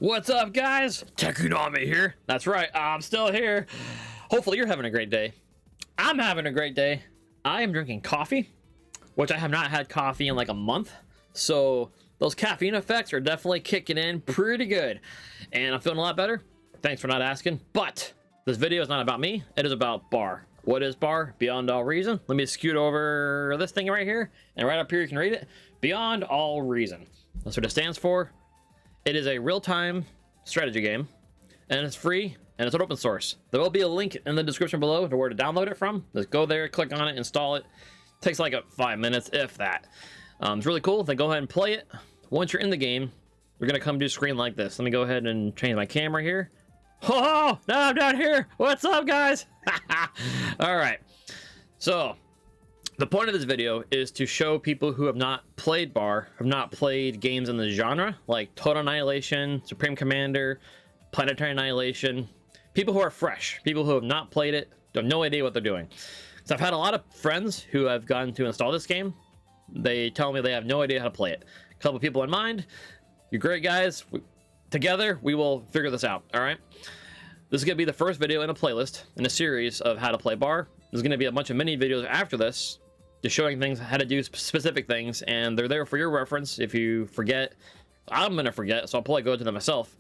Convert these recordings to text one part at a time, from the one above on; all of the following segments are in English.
What's up, guys? Tekunami here. That's right, I'm still here. Hopefully you're having a great day. I'm having a great day. I am drinking coffee, which I have not had coffee in like a month. So those caffeine effects are definitely kicking in pretty good. And I'm feeling a lot better. Thanks for not asking. But this video is not about me. It is about bar. What is bar? Beyond all reason. Let me scoot over this thing right here. And right up here you can read it. Beyond all reason. That's what it stands for. It is a real-time strategy game, and it's free, and it's an open source. There will be a link in the description below to where to download it from. Just go there, click on it, install it. Takes like 5 minutes, if that. It's really cool. Then go ahead and play it. Once you're in the game, you're gonna come to a screen like this. Let me go ahead and change my camera here. Oh, no, I'm down here. What's up, guys? All right. So the point of this video is to show people who have not played bar, have not played games in the genre, like Total Annihilation, Supreme Commander, Planetary Annihilation, people who are fresh, people who have not played it, have no idea what they're doing. So I've had a lot of friends who have gotten to install this game. They tell me they have no idea how to play it. A couple people in mind, you're great guys. Together, we will figure this out, all right? This is gonna be the first video in a playlist in a series of how to play bar. There's gonna be a bunch of mini videos after this, just showing things, how to do specific things, and they're there for your reference. If you forget, I'm gonna forget, so I'll probably go to them myself.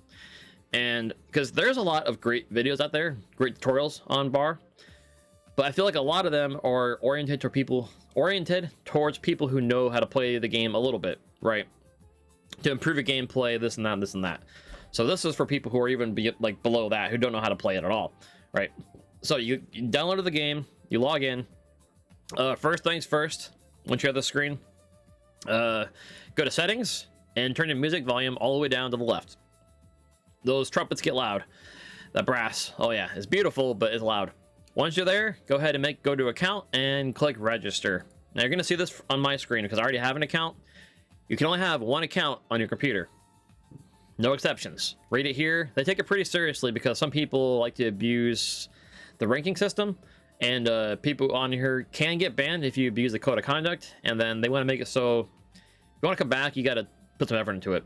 And because there's a lot of great videos out there, great tutorials on bar, but I feel like a lot of them are oriented towards people who know how to play the game a little bit, right? To improve your gameplay, this and that, this and that. So this is for people who are even below that, who don't know how to play it at all, right? So you downloaded the game, you log in. First things first, once you have the screen, go to settings and turn your music volume all the way down to the left. Those trumpets get loud. That brass, oh yeah, it's beautiful, but it's loud. Once you're there, go ahead and go to account and click register. Now you're gonna see this on my screen because I already have an account. You can only have one account on your computer. No exceptions. Read it here. They take it pretty seriously because some people like to abuse the ranking system. And people on here can get banned if you abuse the code of conduct, and then they want to make it so if you want to come back, you got to put some effort into it.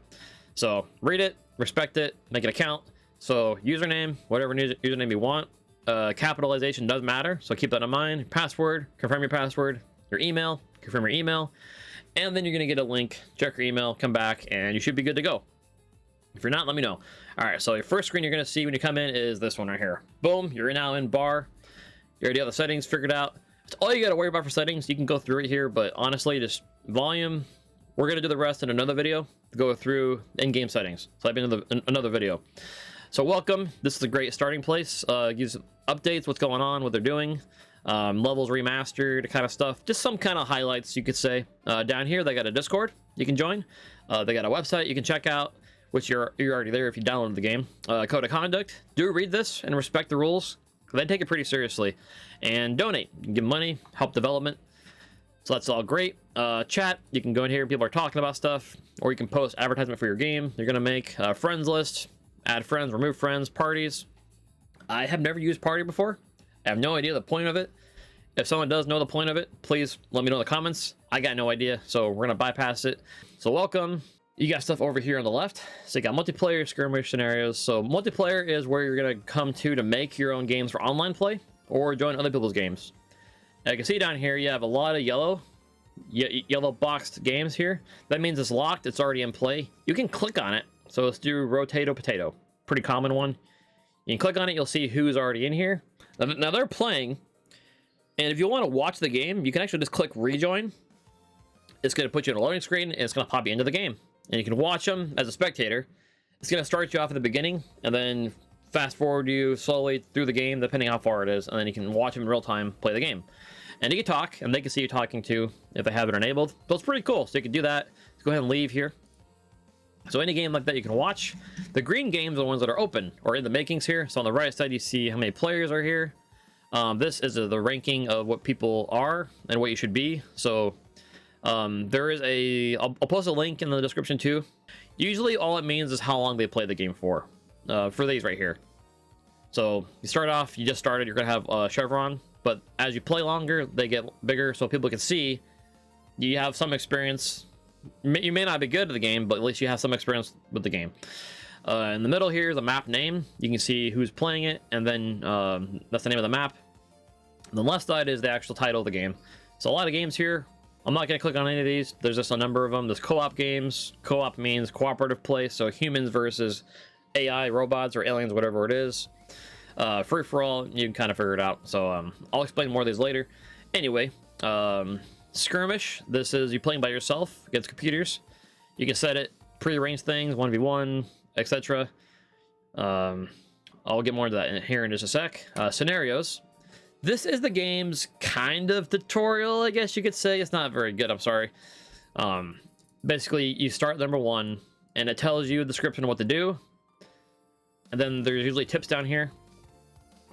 So read it, respect it, make an account. So username, whatever username you want. Capitalization does matter, so keep that in mind. Password, confirm your password. Your email, confirm your email. And then you're going to get a link, check your email, come back, and you should be good to go. If you're not, let me know. All right, so your first screen you're going to see when you come in is this one right here. Boom, you're now in bar. You already have the settings figured out. It's all you got to worry about for settings. You can go through it here, but honestly, just volume. We're going to do the rest in another video. Go through in-game settings. So I've been in another video. So welcome. This is a great starting place. Gives updates, what's going on, what they're doing. Levels remastered, kind of stuff. Just some kind of highlights, you could say. Down here, they got a Discord you can join. They got a website you can check out, which you're already there if you downloaded the game. Code of conduct. Do read this and respect the rules. They take it pretty seriously. And donate. You can give money, help development. So that's all great. Chat, you can go in here, people are talking about stuff, or you can post advertisement for your game. You're gonna make a friends list, add friends, remove friends, parties. I have never used party before. I have no idea the point of it. If someone does know the point of it, please let me know in the comments. I got no idea, so we're gonna bypass it. So welcome. You got stuff over here on the left. So you got multiplayer, skirmish scenarios. So multiplayer is where you're gonna come to make your own games for online play or join other people's games. Now you can see down here, you have a lot of yellow boxed games here. That means it's locked, it's already in play. You can click on it. So let's do Rotato Potato, pretty common one. You can click on it, you'll see who's already in here. Now they're playing, and if you want to watch the game, you can actually just click rejoin. It's gonna put you in a loading screen, and it's gonna pop you into the game. And you can watch them as a spectator. It's going to start you off at the beginning and then fast forward you slowly through the game, depending how far it is. And then you can watch them in real time play the game. And you can talk, and they can see you talking too if they have it enabled. So it's pretty cool. So you can do that. Let's go ahead and leave here. So any game like that you can watch. The green games are the ones that are open or in the makings here. So on the right side, you see how many players are here. This is the ranking of what people are and what you should be. So there is I'll post a link in the description too. Usually all it means is how long they play the game for these right here. So you start off, you just started, you're gonna have a chevron, but as you play longer, they get bigger so people can see you have some experience. You may not be good at the game, but at least you have some experience with the game. In the middle here is a map name. You can see who's playing it, and then that's the name of the map. And the left side is the actual title of the game. So a lot of games here. I'm not going to click on any of these. There's just a number of them. There's co-op games. Co-op means cooperative play, so humans versus AI, robots, or aliens, whatever it is. Free-for-all, you can kind of figure it out. So I'll explain more of these later. Anyway, Skirmish. This is you playing by yourself against computers. You can set it, pre-arrange things, 1v1, etc. I'll get more into that here in just a sec. Scenarios. This is the game's kind of tutorial, I guess you could say. It's not very good, I'm sorry. Basically, you start number 1, and it tells you a description of what to do. And then there's usually tips down here.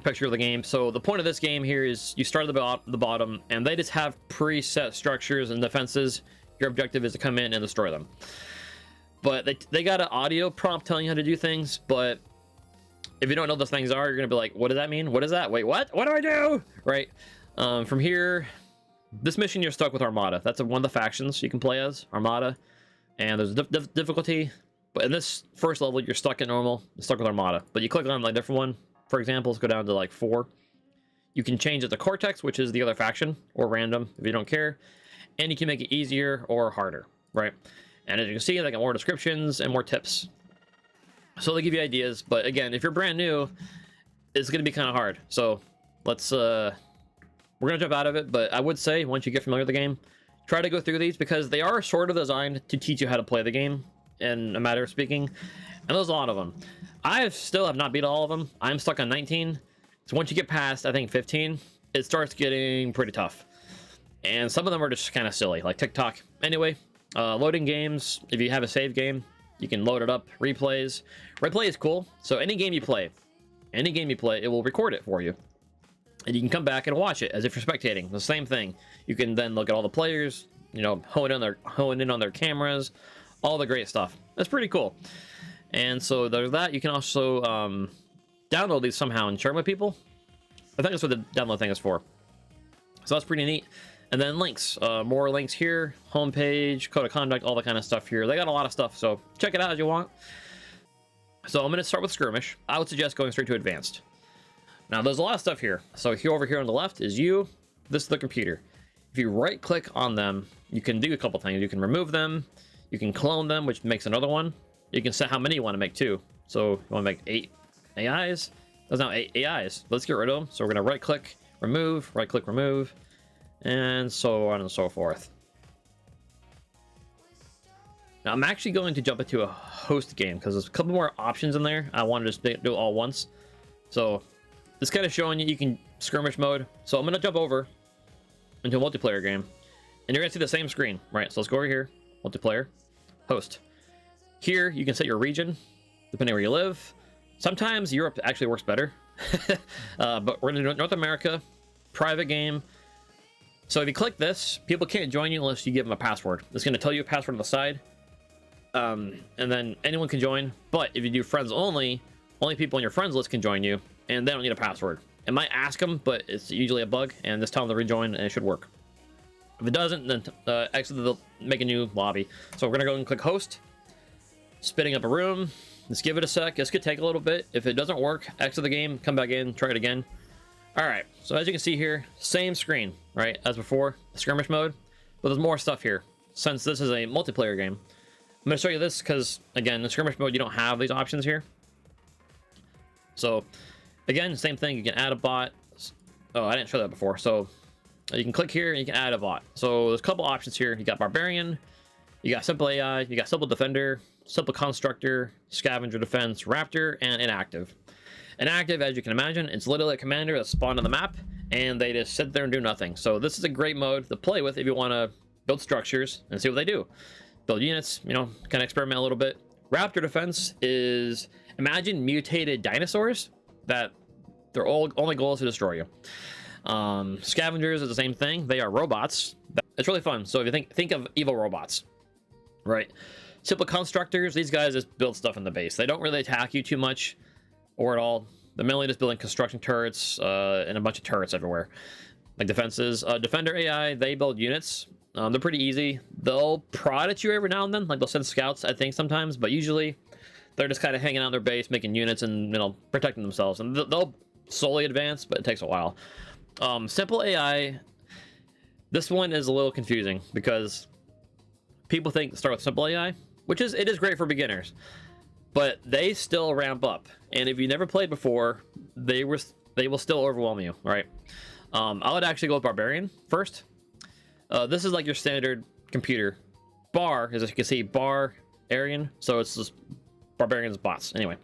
Picture of the game. So the point of this game here is you start at the bottom, and they just have preset structures and defenses. Your objective is to come in and destroy them. But they got an audio prompt telling you how to do things, but if you don't know what those things are, you're gonna be like, what does that mean? What is that? Wait, what? What do I do? Right? From here, this mission you're stuck with Armada. That's one of the factions you can play as, Armada. And there's a difficulty, but in this first level, you're stuck in normal, stuck with Armada. But you click on like a different one. For example, let's go down to like 4. You can change it to Cortex, which is the other faction, or random if you don't care. And you can make it easier or harder, right? And as you can see, they got more descriptions and more tips. So they give you ideas, but again, if you're brand new, it's going to be kind of hard. So let's we're going to jump out of it, but I would say once you get familiar with the game, try to go through these because they are sort of designed to teach you how to play the game in a matter of speaking. And there's a lot of them. I still have not beat all of them. I'm stuck on 19. So once you get past, I think 15, it starts getting pretty tough. And some of them are just kind of silly, like TikTok. Anyway, loading games. If you have a save game, you can load it up. Replays. Replay is cool. So any game you play, it will record it for you. And you can come back and watch it as if you're spectating. The same thing. You can then look at all the players, you know, hone in on their cameras, all the great stuff. That's pretty cool. And so there's that. You can also download these somehow and share them with people. I think that's what the download thing is for. So that's pretty neat. And then links, more links here, homepage, code of conduct, all that kind of stuff here. They got a lot of stuff, so check it out as you want. So I'm going to start with Skirmish. I would suggest going straight to advanced. Now there's a lot of stuff here. So here over here on the left is you. This is the computer. If you right click on them, you can do a couple things. You can remove them. You can clone them, which makes another one. You can set how many you want to make too. So you want to make 8 AIs. That's now 8 AIs. Let's get rid of them. So we're going to right click, remove, right click, remove, and so on and so forth. Now I'm actually going to jump into a host game because there's a couple more options in there. I want to just do it all once. So this kind of showing you can skirmish mode. So I'm going to jump over into a multiplayer game, and you're going to see the same screen, right? So let's go over here, multiplayer, host. Here you can set your region depending where you live. Sometimes Europe actually works better, but we're in North America, private game. So if you click this, people can't join you unless you give them a password. It's going to tell you a password on the side, and then anyone can join. But if you do friends only people on your friends list can join you, and they don't need a password. It might ask them, but it's usually a bug, and just tell them to rejoin, and it should work. If it doesn't, then exit the make a new lobby. So we're going to go and click host, spinning up a room. Let's give it a sec. This could take a little bit. If it doesn't work, exit the game, come back in, try it again. All right, so as you can see here, same screen, right, as before, skirmish mode, but there's more stuff here. Since this is a multiplayer game, I'm going to show you this because, again, in skirmish mode, you don't have these options here. So, again, same thing. You can add a bot. Oh, I didn't show that before. So, you can click here and you can add a bot. So, there's a couple options here. You got Barbarian, you got Simple AI, you got Simple Defender, Simple Constructor, Scavenger Defense, Raptor, and Inactive. Inactive, as you can imagine, it's literally a commander that's spawned on the map, and they just sit there and do nothing. So this is a great mode to play with if you want to build structures and see what they do. Build units, you know, kind of experiment a little bit. Raptor Defense is, imagine mutated dinosaurs that their only goal is to destroy you. Scavengers is the same thing. They are robots. It's really fun. So if you think of evil robots, right? Simple Constructors, these guys just build stuff in the base. They don't really attack you too much or at all. They're mainly just building construction turrets and a bunch of turrets everywhere, like defenses. Defender AI, they build units. They're pretty easy. They'll prod at you every now and then, like they'll send scouts, I think, sometimes, but usually They're just kind of hanging out in their base, making units and, you know, protecting themselves. And they'll slowly advance, but it takes a while. Simple AI, this one is a little confusing because people think start with simple AI, which is, it is great for beginners, but they still ramp up. And if you never played before, they will still overwhelm you, right? I would actually go with Barbarian first. This is like your standard computer. Bar, as you can see, bar Aryan, so it's just Barbarian's bots. Anyway,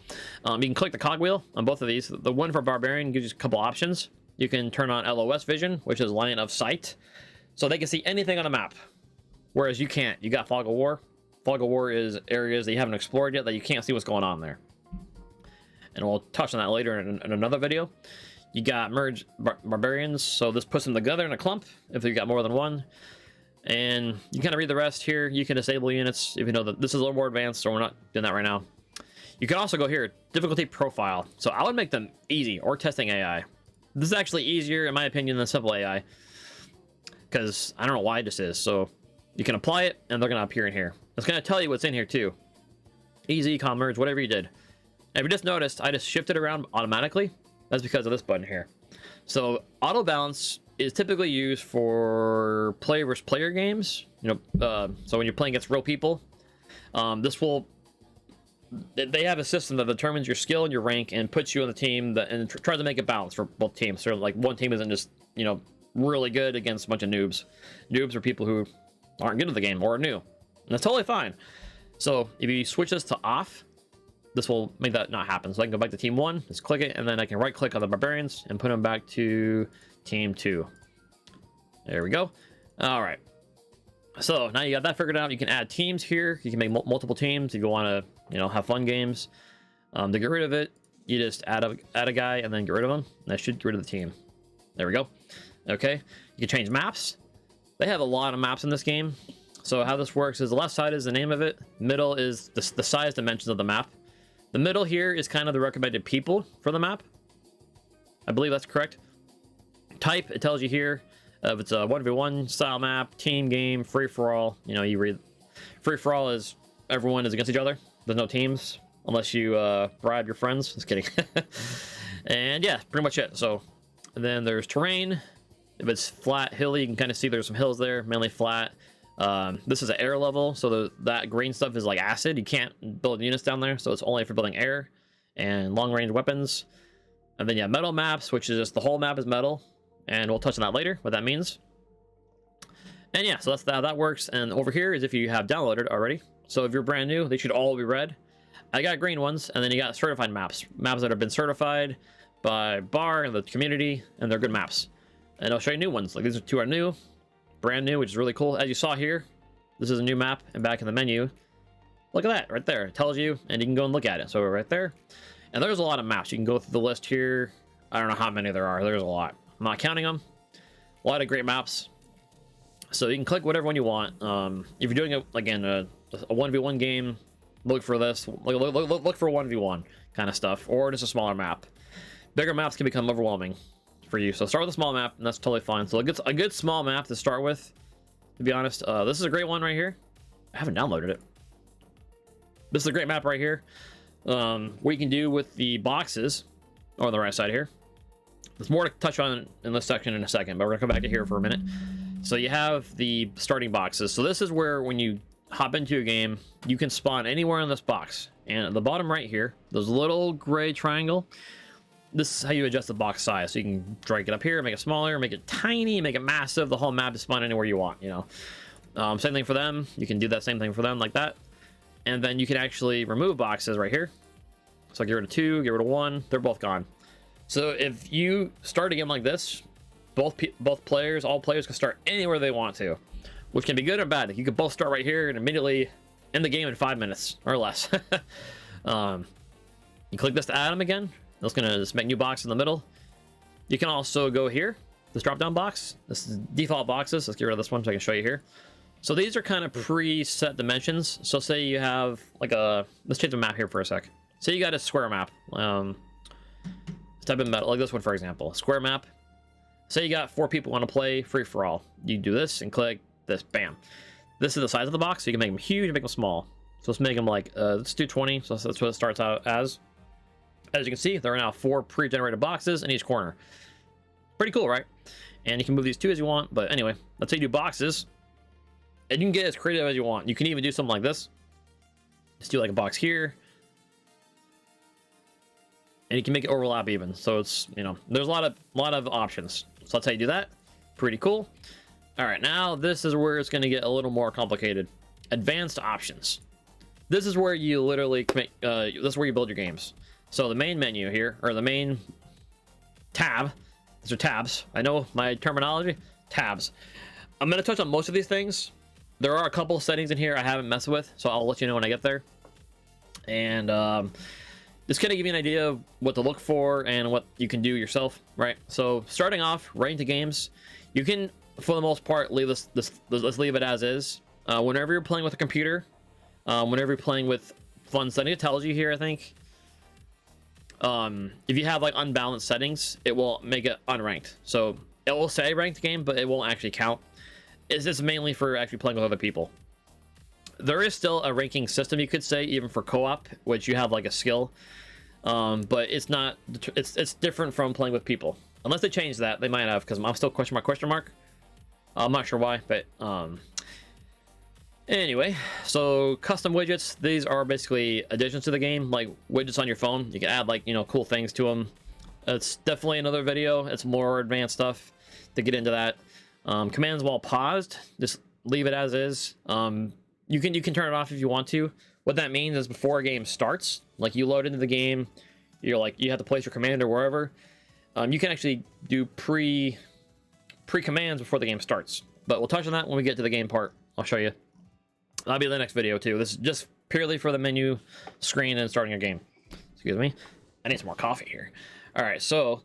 you can click the cogwheel on both of these. The one for Barbarian gives you a couple options. You can turn on LOS vision, which is line of sight, so they can see anything on the map, whereas you can't. You got Fog of War. Fog of War is areas that you haven't explored yet that you can't see what's going on there, and we'll touch on that later in another video. You got merge barbarians, so this puts them together in a clump if you got more than one. And you kind of read the rest here. You can disable units if you know that this is a little more advanced, so we're not doing that right now. You can also go here, difficulty profile. So I would make them easy, or testing AI. This is actually easier, in my opinion, than simple AI, because I don't know why this is. So you can apply it, and they're going to appear in here. It's going to tell you what's in here too. Easy, calm, merge, whatever you did. And if you just noticed, I just shifted around automatically. That's because of this button here. So auto balance is typically used for player versus player games. You know, so when you're playing against real people, this will. They have a system that determines your skill and your rank and puts you on the team that and tries to make it balanced for both teams. So like one team isn't just, you know, really good against a bunch of noobs. Noobs are people who aren't good at the game or are new, and that's totally fine. So if you switch this to off, this will make that not happen. So I can go back to team 1, just click it, and then I can right click on the barbarians and put them back to team 2. There we go. All right, so now you got that figured out. You can add teams here. You can make multiple teams if you want to, you know, have fun games. To get rid of it, you just add a guy and then get rid of him. That should get rid of the team. There we go. Okay, you can change maps. They have a lot of maps in this game. So how this works is the left side is the name of it, middle is the size dimensions of the map. The middle here is kind of the recommended people for the map. I believe that's correct. Type, it tells you here if it's a 1v1 style map, team game, free-for-all. You know, you read free-for-all is everyone is against each other. There's no teams unless you bribe your friends. Just kidding. And yeah, pretty much it. So and then there's terrain. If it's flat, hilly, you can kind of see there's some hills there, mainly flat. This is an air level, so that green stuff is like acid. You can't build units down there, so it's only for building air and long-range weapons. And then yeah, metal maps, which is just the whole map is metal, and we'll touch on that later, what that means. And yeah, so that's how that works. And over here is if you have downloaded already. So if you're brand new, they should all be red. I got green ones, and then you got certified maps that have been certified by BAR and the community, and they're good maps. And I'll show you new ones. Like these two are new. Brand new, which is really cool. As you saw here, this is a new map, and back in the menu, look at that right there. It tells you, and you can go and look at it. So right there, and there's a lot of maps. You can go through the list here. I don't know how many there are. There's a lot. I'm not counting them. A lot of great maps. So you can click whatever one you want. If you're doing a 1v1 game, look for this. Look for 1v1 kind of stuff, or just a smaller map. Bigger maps can become overwhelming for you, so start with a small map, and that's totally fine. So a good small map to start with, to be honest. This is a great one right here. I haven't downloaded it. This is a great map right here. What you can do with the boxes on the right side here. There's more to touch on in this section in a second, but we're gonna come back to here for a minute. So you have the starting boxes. So this is where when you hop into a game, you can spawn anywhere in this box. And at the bottom right here, there's a little gray triangle. This is how you adjust the box size. So you can drag it up here, make it smaller, make it tiny, make it massive. The whole map is spawn anywhere you want, you know. Same thing for them. You can do that same thing for them like that. And then you can actually remove boxes right here. So get rid of 2, get rid of 1. They're both gone. So if you start a game like this, all players can start anywhere they want to, which can be good or bad. You could both start right here and immediately end the game in 5 minutes or less. You click this to add them again. That's gonna just make new box in the middle. You can also go here, this drop down box. This is default boxes. Let's get rid of this one so I can show you here. So these are kind of preset dimensions. So say you have like let's change the map here for a sec. Say you got a square map. Type of metal, like this one for example, square map. Say you got 4 people want to play free for all. You do this and click this, bam. This is the size of the box, so you can make them huge, make them small. So let's make them like, let's do 20. So that's what it starts out as. As you can see, there are now 4 pre-generated boxes in each corner. Pretty cool, right? And you can move these 2 as you want. But anyway, let's say you do boxes. And you can get as creative as you want. You can even do something like this. Just do like a box here. And you can make it overlap even. So it's, you know, there's a lot of options. So that's how you do that. Pretty cool. All right, now this is where it's going to get a little more complicated. Advanced options. This is where you literally make, this is where you build your games. So the main menu here, or the main tab, these are tabs. I know my terminology, tabs. I'm going to touch on most of these things. There are a couple of settings in here I haven't messed with, so I'll let you know when I get there. And just kind of give you an idea of what to look for and what you can do yourself, right? So starting off, right into games, you can, for the most part, leave let's leave it as is. Whenever you're playing with a computer, whenever you're playing with fun settings, it tells you here, I think. If you have like unbalanced settings, it will make it unranked. So it will say ranked game, but it won't actually count. It's just mainly for actually playing with other people. There is still a ranking system, you could say, even for co-op, which you have like a skill. But it's not, it's different from playing with people. Unless they change that, they might have, because I'm still question mark. I'm not sure why, but anyway, so custom widgets, these are basically additions to the game, like widgets on your phone. You can add like, you know, cool things to them. It's definitely another video. It's more advanced stuff to get into that. Commands while paused, just leave it as is. You can turn it off if you want to. What that means is before a game starts, like you load into the game, you have to place your command or wherever. You can actually do pre-commands before the game starts. But we'll touch on that when we get to the game part. I'll show you. That'll be the next video too. This is just purely for the menu screen and starting a game. Excuse me. I need some more coffee here. All right, so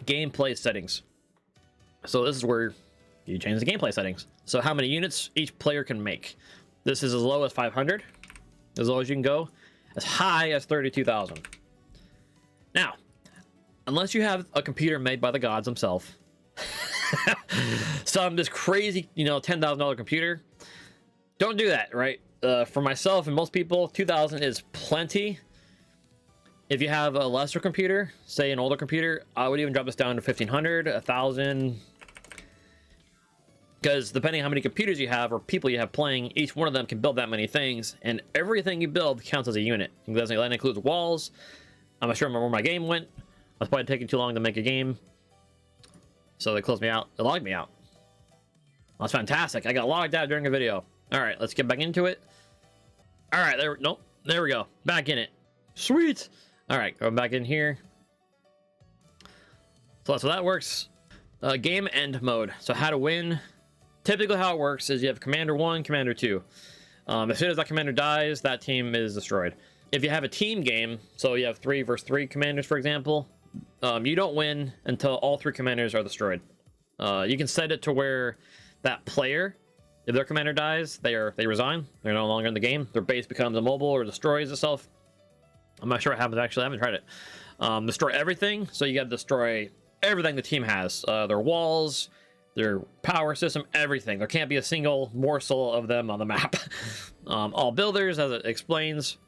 gameplay settings. So this is where you change the gameplay settings. So how many units each player can make. This is as low as 500, as low as you can go, as high as 32,000. Now, unless you have a computer made by the gods themselves, some this crazy, you know, $10,000 computer, don't do that, right? For myself and most people, 2,000 is plenty. If you have a lesser computer, say an older computer, I would even drop this down to 1,500, 1,000. Because depending on how many computers you have or people you have playing, each one of them can build that many things, and everything you build counts as a unit. That includes walls. I'm not sure where my game went. I was probably taking too long to make a game, so they closed me out. It logged me out. That's fantastic. I got logged out during a video. All right, let's get back into it. All right, there we go. Back in it. Sweet. All right, going back in here. So that's how that works. Game end mode. So how to win. Typically how it works is you have Commander 1, Commander 2. As soon as that commander dies, that team is destroyed. If you have a team game, so you have 3 versus 3 commanders, for example, you don't win until all 3 commanders are destroyed. You can set it to where that player, if their commander dies, they resign. They're no longer in the game. Their base becomes immobile or destroys itself. I'm not sure what happens actually. I haven't tried it. Destroy everything. So you got to destroy everything the team has. Their walls, their power system, everything. There can't be a single morsel of them on the map. All builders, as it explains.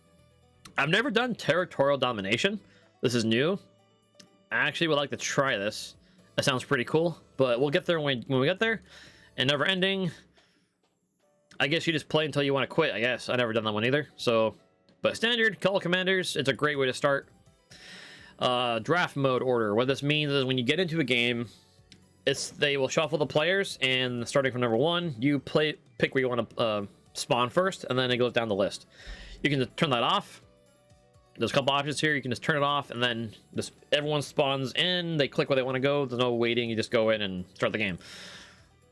I've never done territorial domination. This is new. I actually would like to try this. That sounds pretty cool, but we'll get there when we get there. And never ending. I guess you just play until you want to quit, I guess. I've never done that one either. So, but standard, call commanders, it's a great way to start. Draft mode order. What this means is when you get into a game, they will shuffle the players, and starting from number 1, you pick where you want to spawn first, and then it goes down the list. You can just turn that off. There's a couple options here. You can just turn it off, and then just everyone spawns in. They click where they want to go. There's no waiting. You just go in and start the game.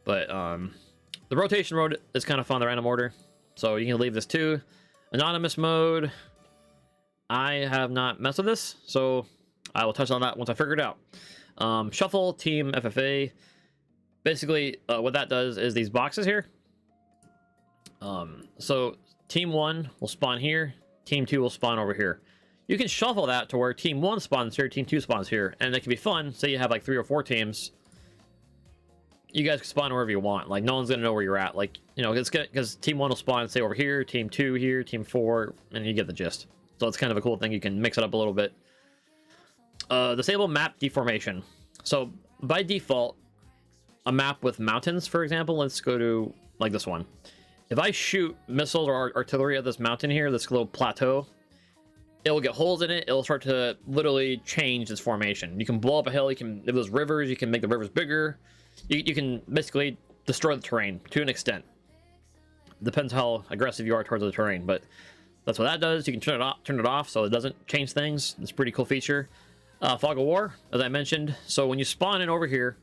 But the rotation mode is kind of fun, the random order. So you can leave this too. Anonymous mode. I have not messed with this, so I will touch on that once I figure it out. Shuffle, team, FFA. Basically, what that does is these boxes here. So team 1 will spawn here. Team 2 will spawn over here. You can shuffle that to where team 1 spawns here, team 2 spawns here, and it can be fun. Say you have like 3 or 4 teams. you guys can spawn wherever you want. Like, no one's gonna know where you're at. Like, you know, it's good because team 1 will spawn, say, over here, team 2 here, team 4, and you get the gist. So it's kind of a cool thing. You can mix it up a little bit. Disable map deformation. So by default, a map with mountains, for example, let's go to like this one. If I shoot missiles or artillery at this mountain here, this little plateau, it will get holes in it. It'll start to literally change its formation. You can blow up a hill. You can, if there's rivers, you can make the rivers bigger. You can basically destroy the terrain to an extent. Depends how aggressive you are towards the terrain, but that's what that does. You can turn it off so it doesn't change things. It's a pretty cool feature. Fog of War, as I mentioned. So when you spawn in over here,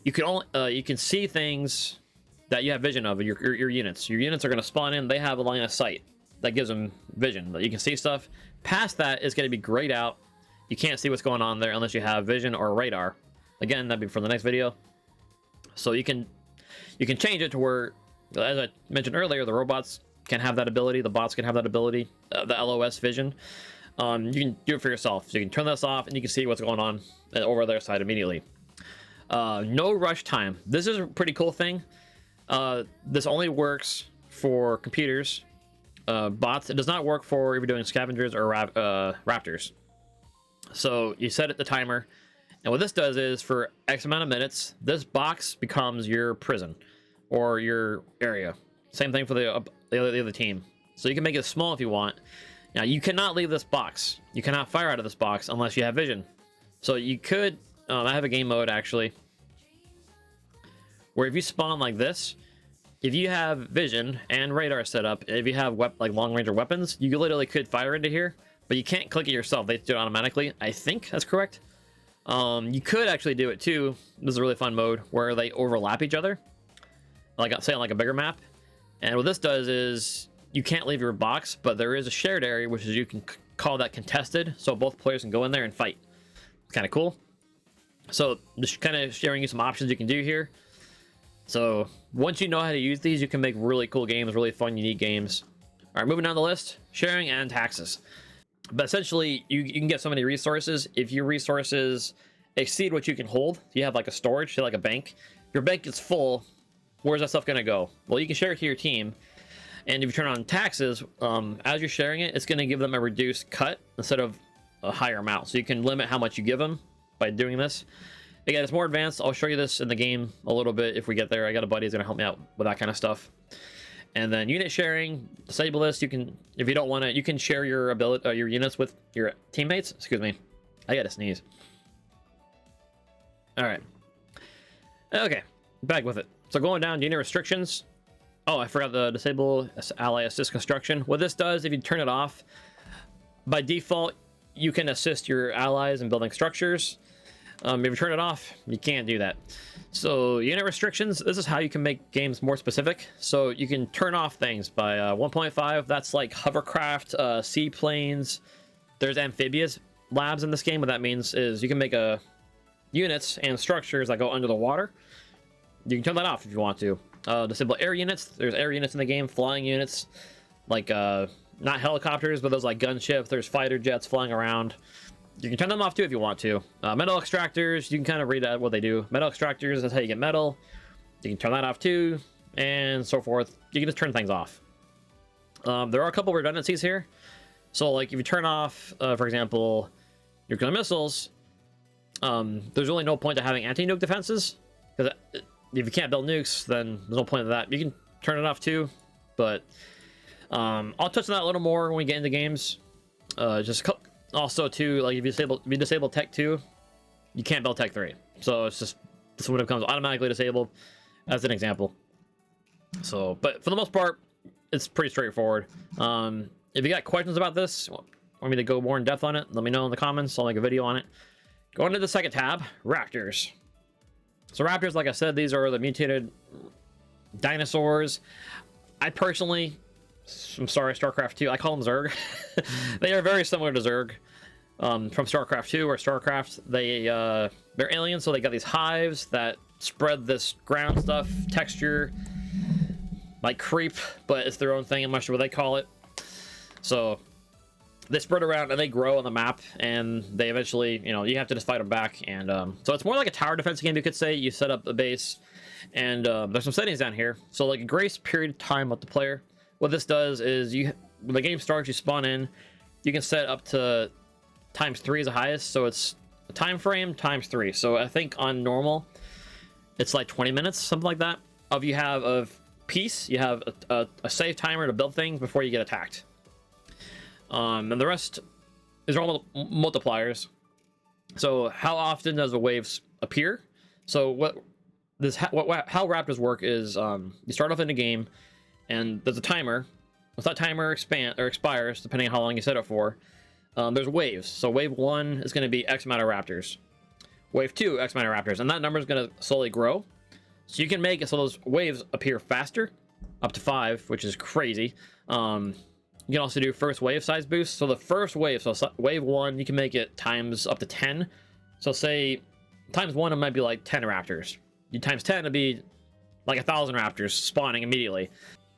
you can only you can see things that you have vision of. Your units. Your units are going to spawn in. They have a line of sight that gives them vision. You can see stuff. Past that is going to be grayed out. You can't see what's going on there unless you have vision or radar. Again, that'd be for the next video. So you can change it to where, as I mentioned earlier, the robots can have that ability. The bots can have that ability. The LOS vision. You can do it for yourself. So you can turn this off and you can see what's going on over their side immediately. No rush time. This is a pretty cool thing. This only works for computers, bots. It does not work for if you're doing Scavengers or Raptors. So you set it the timer, and what this does is for X amount of minutes, this box becomes your prison or your area. Same thing for the other team. So you can make it small if you want. Now you cannot leave this box. You cannot fire out of this box unless you have vision. So you could. I have a game mode actually, where if you spawn like this, if you have vision and radar set up, if you have like long range weapons, you literally could fire into here, but you can't click it yourself. They do it automatically. I think that's correct. You could actually do it too. This is a really fun mode where they overlap each other, like say on like a bigger map. And what this does is you can't leave your box, but there is a shared area, which is you can call that contested, so both players can go in there and fight. It's kind of cool. So just kind of sharing you some options you can do here. So once you know how to use these, you can make really cool games, really fun, unique games. All right, moving down the list, sharing and taxes. But essentially, you can get so many resources. If your resources exceed what you can hold, you have like a storage, say like a bank. If your bank is full, where's that stuff going to go? Well, you can share it to your team. And if you turn on taxes, as you're sharing it, it's going to give them a reduced cut instead of a higher amount. So you can limit how much you give them by doing this. Again, it's more advanced. I'll show you this in the game a little bit if we get there. I got a buddy who's going to help me out with that kind of stuff. And then unit sharing, disable this. You can, if you don't want to, you can share your ability, your units with your teammates. Excuse me, I got to sneeze. All right. Okay, back with it. So going down, unit restrictions. Oh, I forgot the disable ally assist construction. What this does, if you turn it off, by default, you can assist your allies in building structures. If you turn it off, you can't do that. So unit restrictions, this is how you can make games more specific. So you can turn off things by 1.5. That's like hovercraft, seaplanes. There's amphibious labs in this game. What that means is you can make units and structures that go under the water. You can turn that off if you want to. Disable air units. There's air units in the game, flying units, like not helicopters, but those like gunships. There's fighter jets flying around. You can turn them off too if you want to. Metal extractors, you can kind of read what they do. Metal extractors, that's how you get metal. You can turn that off too, and so forth. You can just turn things off. There are a couple redundancies here. So like if you turn off, for example, your nuclear missiles, there's really no point to having anti-nuke defenses, because if you can't build nukes, then there's no point to that. You can turn it off too, but I'll touch on that a little more when we get into games. Also too, like if you disable Tech 2, you can't build Tech 3. So it's just this one becomes automatically disabled, as an example. So, but for the most part, it's pretty straightforward. If you got questions about this, want me to go more in depth on it, let me know in the comments. I'll make a video on it. Going to the second tab, Raptors. So Raptors, like I said, these are the mutated dinosaurs. I personally, I'm sorry, StarCraft 2, I call them Zerg. They are very similar to Zerg from StarCraft 2 or StarCraft. They're aliens, so they got these hives that spread this ground stuff, texture, like creep, but it's their own thing. I'm not sure what they call it. So they spread around and they grow on the map, and they eventually, you know, you have to just fight them back. And so it's more like a tower defense game, you could say. You set up a base, and there's some settings down here. So like a grace period time multiplayer. What this does is when the game starts, you spawn in. You can set up to ×3 is the highest, so it's a time frame ×3. So I think on normal, it's like 20 minutes, something like that. You have peace, you have a save timer to build things before you get attacked. And the rest is all multipliers. So how often does the waves appear? So how Raptors work is you start off in the game, and there's a timer. Once that timer expires, depending on how long you set it for, there's waves. So wave 1 is going to be X amount of Raptors. Wave 2, X amount of Raptors, and that number is going to slowly grow. So you can make it so those waves appear faster, up to 5, which is crazy. You can also do first wave size boost. So the first wave, so wave 1, you can make it times up to 10. So say times 1, it might be like 10 Raptors. You times 10, it'd be like 1,000 Raptors spawning immediately.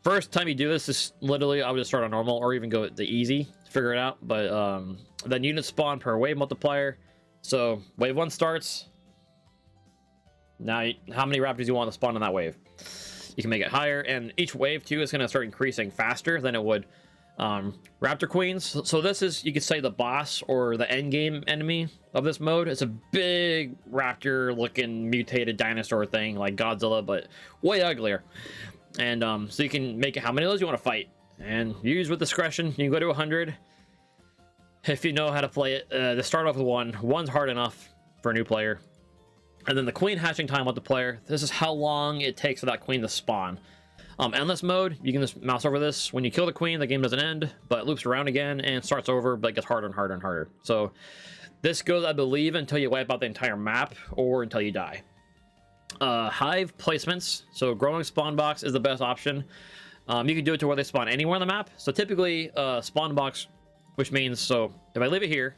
First time you do this is literally, I would just start on normal or even go the easy to figure it out. But then units spawn per wave multiplier. So wave 1 starts. Now, how many Raptors you want to spawn on that wave? You can make it higher, and each wave too is going to start increasing faster than it would Raptor Queens. So this is, you could say, the boss or the end game enemy of this mode. It's a big raptor looking mutated dinosaur thing like Godzilla, but way uglier. And so you can make it how many of those you want to fight, and use with discretion. You can go to 100 if you know how to play it. To start off with 1. 1's hard enough for a new player. And then the queen hatching time multiplier. This is how long it takes for that queen to spawn. Endless mode, you can just mouse over this. When you kill the queen, the game doesn't end, but it loops around again and starts over, but it gets harder and harder and harder. So this goes, I believe, until you wipe out the entire map or until you die. Hive placements. So growing spawn box is the best option. You can do it to where they spawn anywhere on the map. So typically, spawn box, which means, so if I leave it here,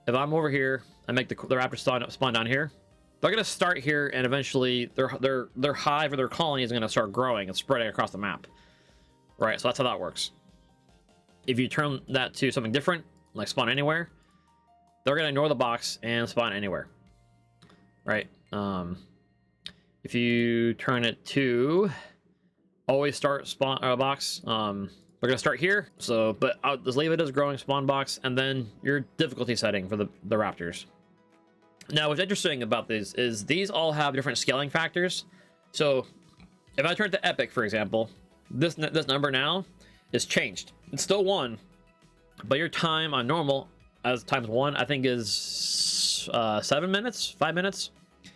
if I'm over here, I make the raptor spawn down here. They're going to start here, and eventually their hive or their colony is going to start growing and spreading across the map. Right, so that's how that works. If you turn that to something different, like spawn anywhere, they're going to ignore the box and spawn anywhere. Right. If you turn it to always start spawn box, they're going to start here. So, but I'll just leave it as growing spawn box, and then your difficulty setting for the Raptors. Now, what's interesting about these is these all have different scaling factors. So if I turn it to epic, for example, this number now is changed. It's still 1, but your time on normal as ×1, I think, is 7 minutes, 5 minutes. If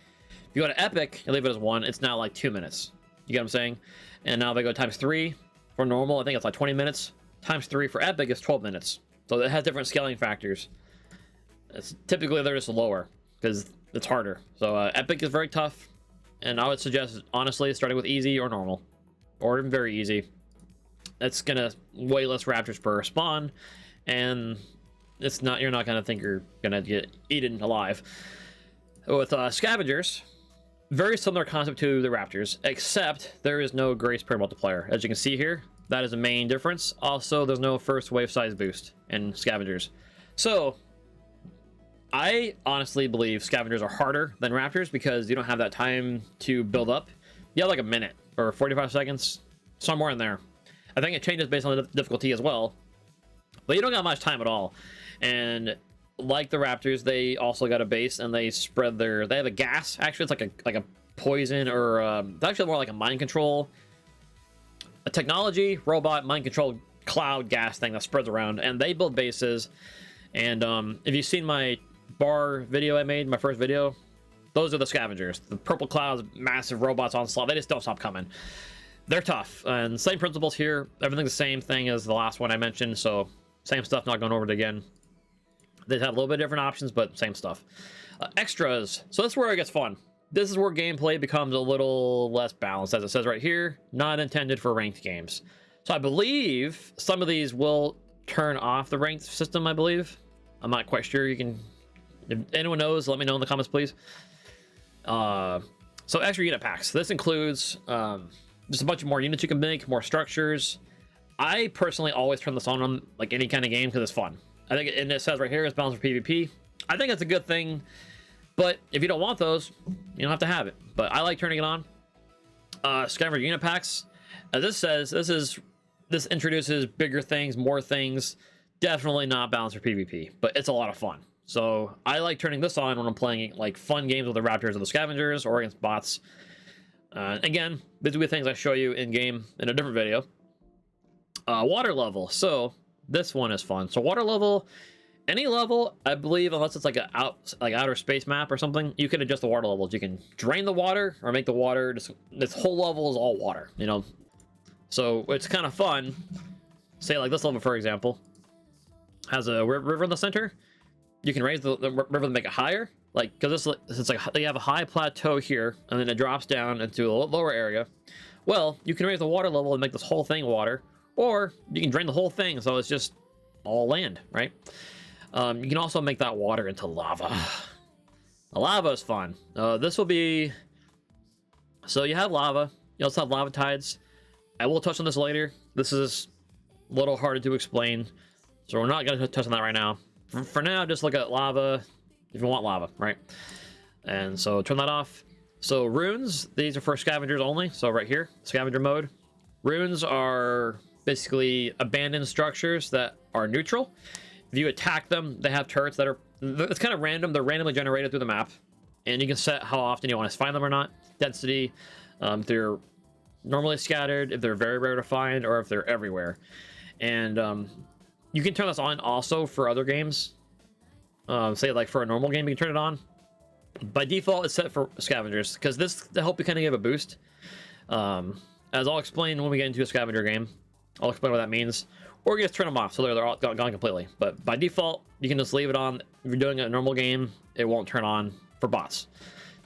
you go to epic and leave it as 1, it's now like 2 minutes. You get what I'm saying? And now if I go ×3 for normal, I think it's like 20 minutes. ×3 for epic is 12 minutes. So it has different scaling factors. Typically, they're just lower, because it's harder. So epic is very tough, and I would suggest, honestly, starting with easy or normal, or even very easy. It's gonna way less raptors per spawn, and you're not gonna think you're gonna get eaten alive. With scavengers, very similar concept to the raptors, except there is no grace period multiplier. As you can see here, that is the main difference. Also, there's no first wave size boost in scavengers. So I honestly believe scavengers are harder than raptors because you don't have that time to build up. You have like a minute or 45 seconds, somewhere in there. I think it changes based on the difficulty as well, but you don't got much time at all. And like the raptors, they also got a base, and they spread they have a gas. Actually, it's like a poison, or it's actually more like a mind control, a technology robot mind control cloud gas thing that spreads around, and they build bases. And if you've seen my bar video I made, my first video, those are the scavengers. The purple clouds, massive robots onslaught. They just don't stop coming. They're tough, and same principles here. Everything's the same thing as the last one I mentioned, so same stuff, not going over it again. They have a little bit different options, but same stuff. Extras. So this is where it gets fun. This is where gameplay becomes a little less balanced, as it says right here, not intended for ranked games. So I believe some of these will turn off the ranked system, I believe. I'm not quite sure. You can, if anyone knows, let me know in the comments, please. So extra unit packs. This includes just a bunch of more units you can make, more structures. I personally always turn this on like any kind of game because it's fun. I think, and it says right here, it's balanced for PvP. I think it's a good thing, but if you don't want those, you don't have to have it. But I like turning it on. Scavenger unit packs. As this says, this introduces bigger things, more things. Definitely not balanced for PvP, but it's a lot of fun. So I like turning this on when I'm playing like fun games with the Raptors or the Scavengers or against bots. Again, these will be things I show you in game in a different video. Water level. So this one is fun. So water level, any level, I believe, unless it's like a outer space map or something, you can adjust the water levels. You can drain the water or make the water just, this whole level is all water, you know. So it's kind of fun. Say like this level, for example, has a river in the center. You can raise the river to make it higher, like, because it's like they have a high plateau here, and then it drops down into a lower area. Well, you can raise the water level and make this whole thing water, or you can drain the whole thing so it's just all land, right? You can also make that water into lava. The lava is fun. This will be, so you have lava. You also have lava tides. I will touch on this later. This is a little harder to explain, so we're not going to touch on that right now. For now, just look at lava if you want lava, right? And so turn that off. So runes, these are for scavengers only. So right here, scavenger mode. Runes are basically abandoned structures that are neutral. If you attack them, they have turrets that are, it's kind of random. They're randomly generated through the map, and you can set how often you want to find them or not. Density, if they're normally scattered, if they're very rare to find, or if they're everywhere. And you can turn this on also for other games. Say like for a normal game, you can turn it on. By default, it's set for scavengers, because this to help you kind of give a boost. As I'll explain when we get into a scavenger game, I'll explain what that means. Or you just turn them off, so they're all gone completely. But by default, you can just leave it on. If you're doing a normal game, it won't turn on for bots.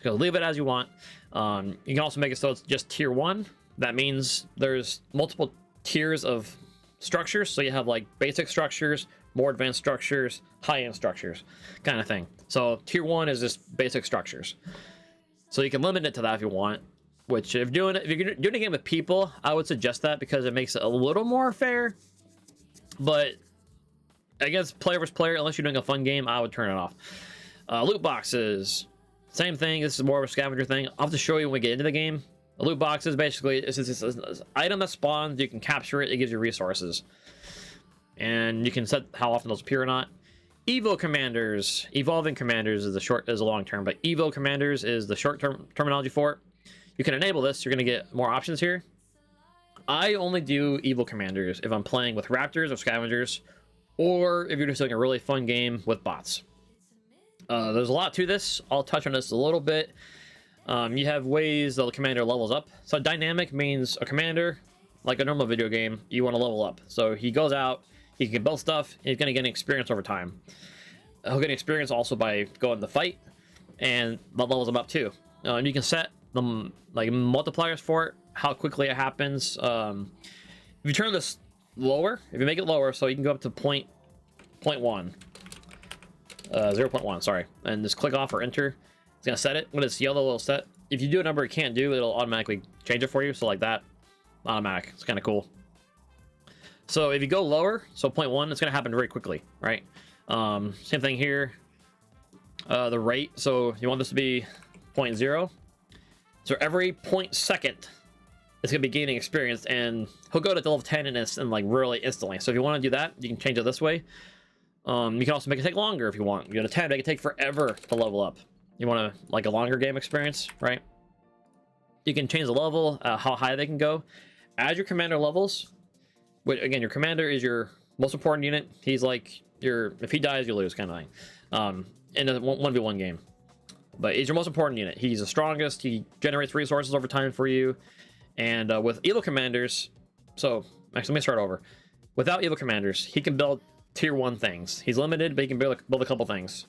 So leave it as you want. You can also make it so it's just tier 1. That means there's multiple tiers of structures. So you have like basic structures, more advanced structures, high-end structures, kind of thing. So tier 1 is just basic structures. So you can limit it to that if you want. Which if you're doing a game with people, I would suggest that, because it makes it a little more fair. But against player versus player, unless you're doing a fun game, I would turn it off. Loot boxes, same thing. This is more of a scavenger thing. I'll have to show you when we get into the game. A loot box is basically it's an item that spawns. You can capture it. It gives you resources, and you can set how often those appear or not. Evo commanders, evolving commanders is a long term, but Evo commanders is the short term terminology for it. You can enable this. You're going to get more options here. I only do Evo commanders if I'm playing with Raptors or Scavengers, or if you're just doing a really fun game with bots. There's a lot to this. I'll touch on this a little bit. You have ways that the commander levels up. So dynamic means a commander, like a normal video game, you want to level up. So he goes out, he can build stuff, he's going to get experience over time. He'll get experience also by going to fight, and that levels him up too. You can set them like multipliers for it, how quickly it happens. If you turn this lower, if you make it lower, so you can go up to 0.1, 0.1, sorry, and just click off or enter. It's gonna set it. When it's yellow, it'll set. If you do a number it can't do, it'll automatically change it for you. So like that, automatic. It's kind of cool. So if you go lower, so 0.1, it's gonna happen very quickly, right? Same thing here. The rate. So you want this to be 0.0. So every 0.2 second, it's gonna be gaining experience, and he'll go to level 10 and like really instantly. So if you want to do that, you can change it this way. You can also make it take longer if you want. You go to 10, make it take forever to level up. You want like a longer game experience, right? You can change the level, how high they can go. As your commander levels, which again, your commander is your most important unit. He's like if he dies, you lose kind of thing. In a 1v1 game. But he's your most important unit. He's the strongest. He generates resources over time for you. And with Evo commanders, so actually, let me start over. Without Evo commanders, he can build tier 1 things. He's limited, but he can build a couple things.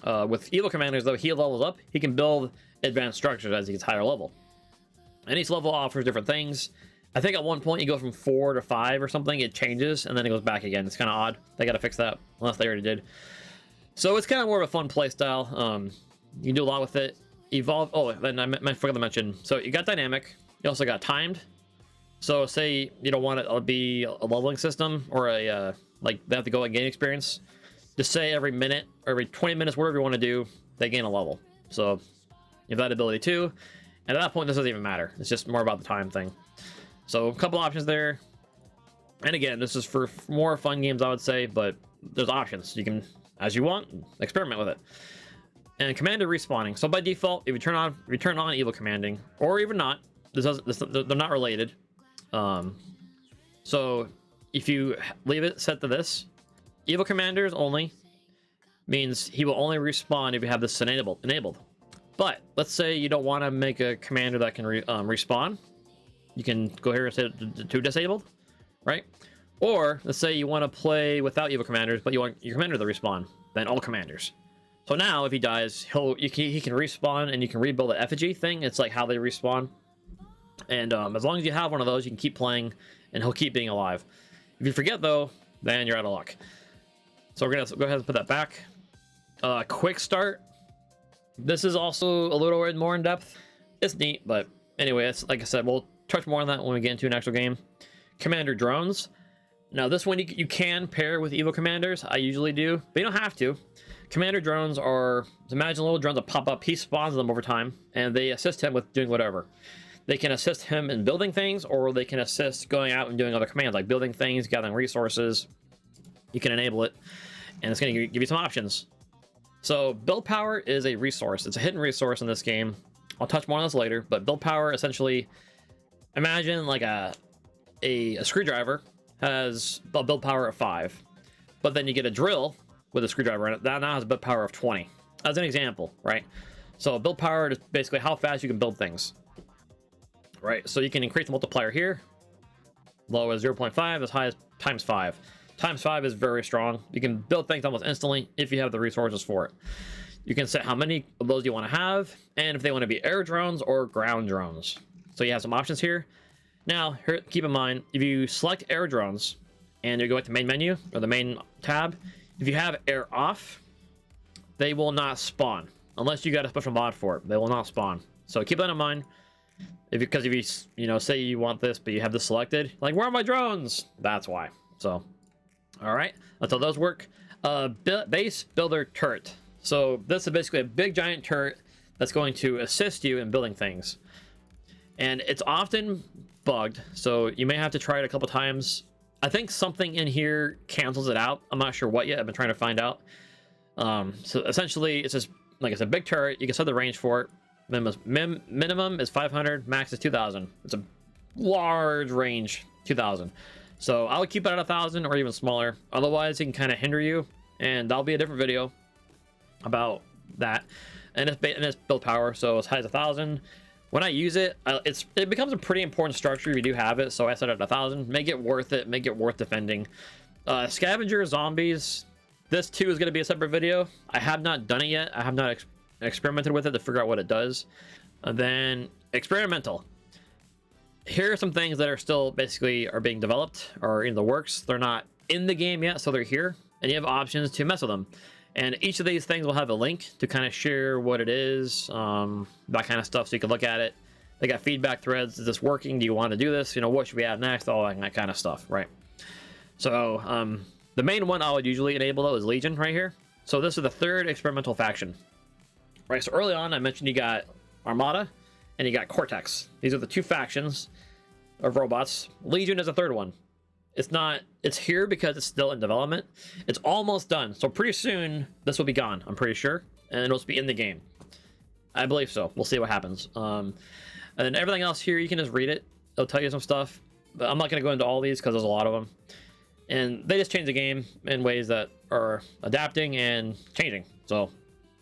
With Evo commanders, though, he levels up. He can build advanced structures as he gets higher level. And each level offers different things. I think at one point you go from 4 to 5 or something. It changes, and then it goes back again. It's kind of odd. They got to fix that, unless they already did. So it's kind of more of a fun play style. You can do a lot with it. Evolve. Oh, then I forgot to mention. So you got dynamic. You also got timed. So say you don't want it to be a leveling system or a like they have to go and gain experience. just say every minute or every 20 minutes, whatever you want to do, they gain a level. So you have that ability too. And at that point, this doesn't even matter. It's just more about the time thing. So a couple options there. And again, this is for more fun games, I would say, but there's options. You can, as you want, experiment with it. And commander respawning. So by default, if you turn on evil commanding, or even not, they're not related. So if you leave it set to this, evil commanders only means he will only respawn if you have this enabled. But let's say you don't want to make a commander that can respawn. You can go here and set it to disabled, right? Or let's say you want to play without evil commanders, but you want your commander to respawn. Then all commanders. So now if he dies, he can respawn and you can rebuild the effigy thing. It's like how they respawn. And as long as you have one of those, you can keep playing and he'll keep being alive. If you forget though, then you're out of luck. So we're gonna go ahead and put that back. Quick start. This is also a little more in depth. It's neat, but anyway, it's like I said, we'll touch more on that when we get into an actual game. Commander drones. Now this one you can pair with evil commanders. I usually do, but you don't have to. Commander drones are, imagine little drones that pop up. He spawns them over time, and they assist him with doing whatever. They can assist him in building things, or they can assist going out and doing other commands, like building things, gathering resources. You can enable it, and it's going to give you some options. So build power is a resource. It's a hidden resource in this game. I'll touch more on this later, but build power, essentially, imagine like a screwdriver has a build power of 5, but then you get a drill with a screwdriver in it that now has a build power of 20, as an example, right? So build power is basically how fast you can build things, right? So you can increase the multiplier here, low as 0.5, as high as times 5. Times 5 is very strong. You can build things almost instantly if you have the resources for it. You can set how many of those you want to have, and if they want to be air drones or ground drones. So you have some options here. Now, here, keep in mind, if you select air drones and you go to the main menu or the main tab, if you have air off, they will not spawn unless you got a special mod for it. They will not spawn. So keep that in mind. Because if you say you want this, but you have this selected, like, where are my drones? That's why. So, all right, that's how those work. Base builder turret. So this is basically a big giant turret that's going to assist you in building things. And it's often bugged, so you may have to try it a couple times. I think something in here cancels it out. I'm not sure what yet. I've been trying to find out. So essentially, it's just, like I said, big turret. You can set the range for it. Minimum is 500, max is 2,000. It's a large range, 2,000. So I would keep it at 1,000 or even smaller. Otherwise, it can kind of hinder you. And that'll be a different video about that. And it's build power, so as high as 1,000. When I use it, it becomes a pretty important structure if you do have it. So I set it at 1,000. Make it worth it. Make it worth defending. Scavengers, zombies. This too is going to be a separate video. I have not done it yet. I have not experimented with it to figure out what it does. And then experimental. Here are some things that are still basically are being developed or in the works. They're not in the game yet, so they're here, and you have options to mess with them. And each of these things will have a link to kind of share what it is, that kind of stuff, so you can look at it. They got feedback threads. Is this working? Do you want to do this? What should we add next? All that kind of stuff, right? So the main one I would usually enable though is Legion right here. So this is the third experimental faction, right? So early on I mentioned you got Armada and you got Cortex. These are the two factions of robots. Legion is the third one. It's here because it's still in development. It's almost done, so pretty soon this will be gone, I'm pretty sure, and it'll be in the game. I believe so. We'll see what happens. And then everything else here, you can just read it. It'll tell you some stuff, but I'm not going to go into all these because there's a lot of them. And they just change the game in ways that are adapting and changing. So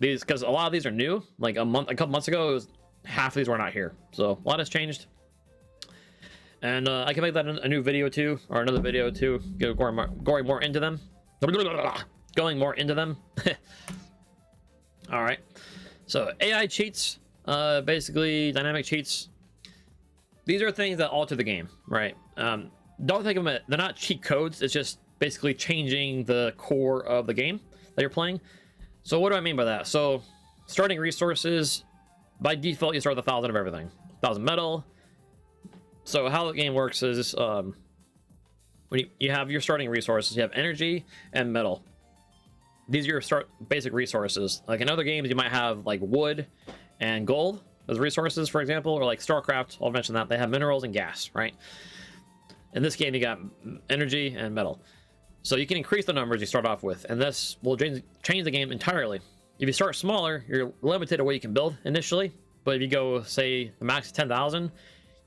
these, because a lot of these are new, like a couple months ago, half of these were not here. So a lot has changed. And I can make that a new video too, or another video too, going more into them. Going more into them. All right. So AI cheats, basically dynamic cheats. These are things that alter the game, right? Don't think of them, they're not cheat codes. It's just basically changing the core of the game that you're playing. So what do I mean by that? So starting resources, by default, you start with 1,000 of everything. 1,000 metal. So how the game works is when you have your starting resources, you have energy and metal. these are your basic resources. Like in other games, you might have like wood and gold as resources, for example, or like StarCraft. I'll mention that they have minerals and gas, right? In this game, you got energy and metal. So you can increase the numbers you start off with, and this will change the game entirely. If you start smaller, you're limited to what you can build initially. But if you go, say, the max 10,000,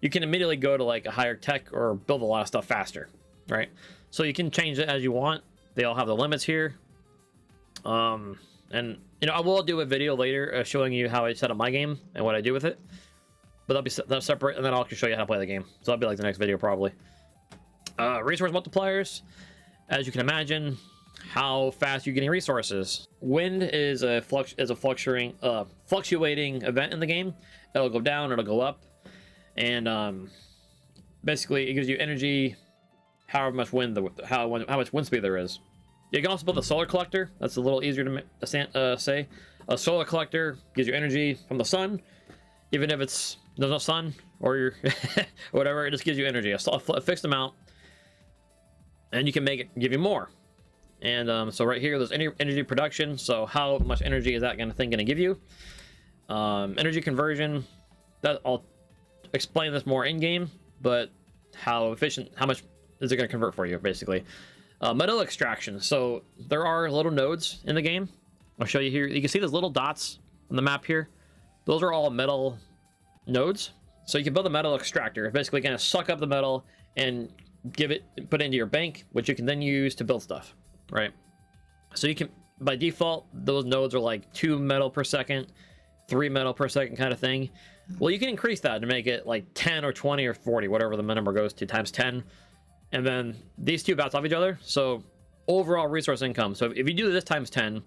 you can immediately go to like a higher tech or build a lot of stuff faster, right? So you can change it as you want. They all have the limits here. And you know, I will do a video later showing you how I set up my game and what I do with it. But that's separate, and then I'll show you how to play the game. So that'll be like the next video probably. Resource multipliers. As you can imagine, how fast you're getting resources. Wind is a fluctuating event in the game. It'll go down, it'll go up, and basically it gives you energy, however much wind how much wind speed there is. You can also build a solar collector. That's a little easier to say. A solar collector gives you energy from the sun, even if there's no sun or whatever. It just gives you energy, a fixed amount, and you can make it give you more. And so right here, there's energy production. So how much energy is that kind of thing going to give you? Energy conversion. That I'll explain this more in game, but how much is it going to convert for you, basically? Metal extraction. So there are little nodes in the game. I'll show you here. You can see those little dots on the map here. Those are all metal nodes. So you can build a metal extractor. It's basically going to suck up the metal and put it into your bank, which you can then use to build stuff, right? So you can, by default, those nodes are like 2 metal per second, 3 metal per second kind of thing. Well, you can increase that to make it like 10 or 20 or 40, whatever the number goes to, times 10. And then these two bounce off each other. So overall resource income. So if you do this times 10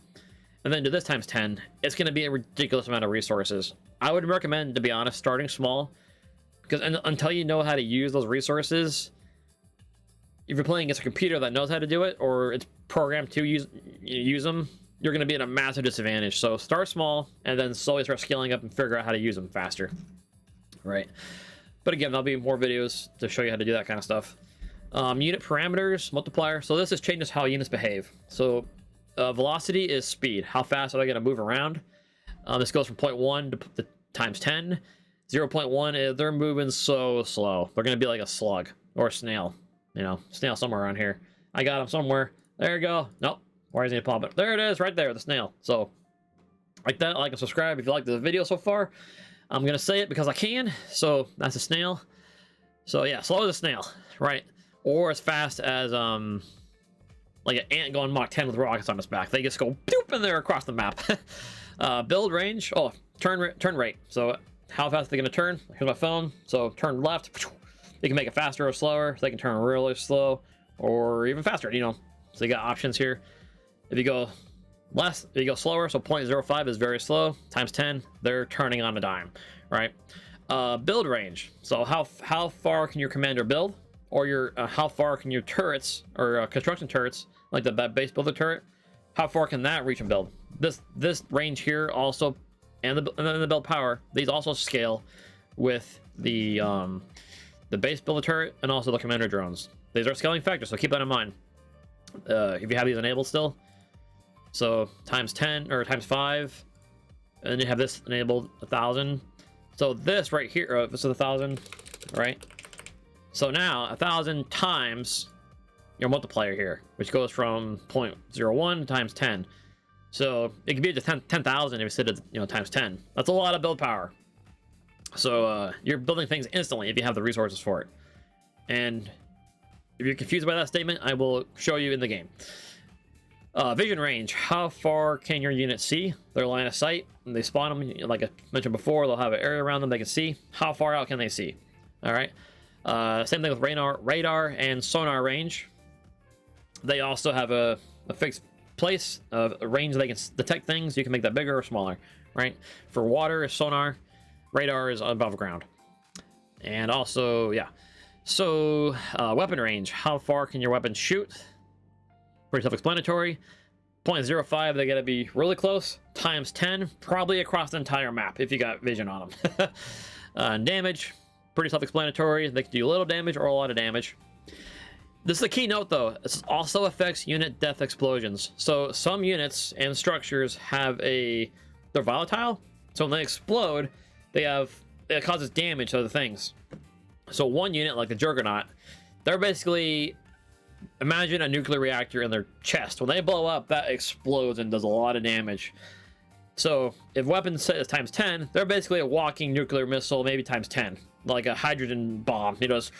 and then do this times 10, it's going to be a ridiculous amount of resources. I would recommend, to be honest, starting small, because until you know how to use those resources, if you're playing against a computer that knows how to do it, or it's programmed to use them, you're going to be at a massive disadvantage. So start small and then slowly start scaling up and figure out how to use them faster, right? But again, there'll be more videos to show you how to do that kind of stuff. Unit parameters, multiplier. So this just changes how units behave. So velocity is speed. How fast are they going to move around? This goes from 0.1 to times 10. 0.1 is they're moving so slow. They're going to be like a slug or a snail. You know, snail somewhere around here. I got him somewhere. There you go. Nope. Why isn't he popping? There it is, right there, the snail. So, like that, like and subscribe if you like the video so far. I'm going to say it because I can. So, that's a snail. So, yeah, slow as a snail, right? Or as fast as, like an ant going Mach 10 with rockets on its back. They just go boop in there across the map. Build range. Oh, turn rate. So, how fast are they going to turn? Here's my phone. So, turn left. You can make it faster or slower. So they can turn really slow or even faster, you know. So you got options here. If you go less, if you go slower, so 0.05 is very slow, times 10, they're turning on a dime, right? Build range. So how far can your commander build, or how far can your turrets or construction turrets, like the base builder turret, how far can that reach and build? This range here also, and the build power, these also scale with the base builder turret and also the commander drones. These are scaling factors, so keep that in mind. If you have these enabled still, so times 10 or times 5, and then you have this enabled 1,000. So this right here, this is 1,000, right? So now 1,000 times your multiplier here, which goes from 0.01 times 10. So it could be just 10,000 if you set it, times 10. That's a lot of build power. So you're building things instantly if you have the resources for it. And if you're confused by that statement, I will show you in the game. Vision range. How far can your unit see? Their line of sight. When they spawn them, like I mentioned before, they'll have an area around them they can see. How far out can they see? All right. Same thing with radar and sonar range. They also have a fixed place of a range they can detect things. You can make that bigger or smaller, right? For water is sonar. Radar is above ground. And also, yeah. So, weapon range. How far can your weapon shoot? Pretty self-explanatory. 0.05, they gotta be really close. Times 10, probably across the entire map if you got vision on them. Damage, pretty self-explanatory. They can do a little damage or a lot of damage. This is a key note though. This also affects unit death explosions. So some units and structures have they're volatile. So when they explode, it causes damage to other things. So one unit like the Juggernaut, they're basically, imagine a nuclear reactor in their chest. When they blow up, that explodes and does a lot of damage. So if weapons set is times 10, they're basically a walking nuclear missile, maybe times 10, like a hydrogen bomb. You know, it's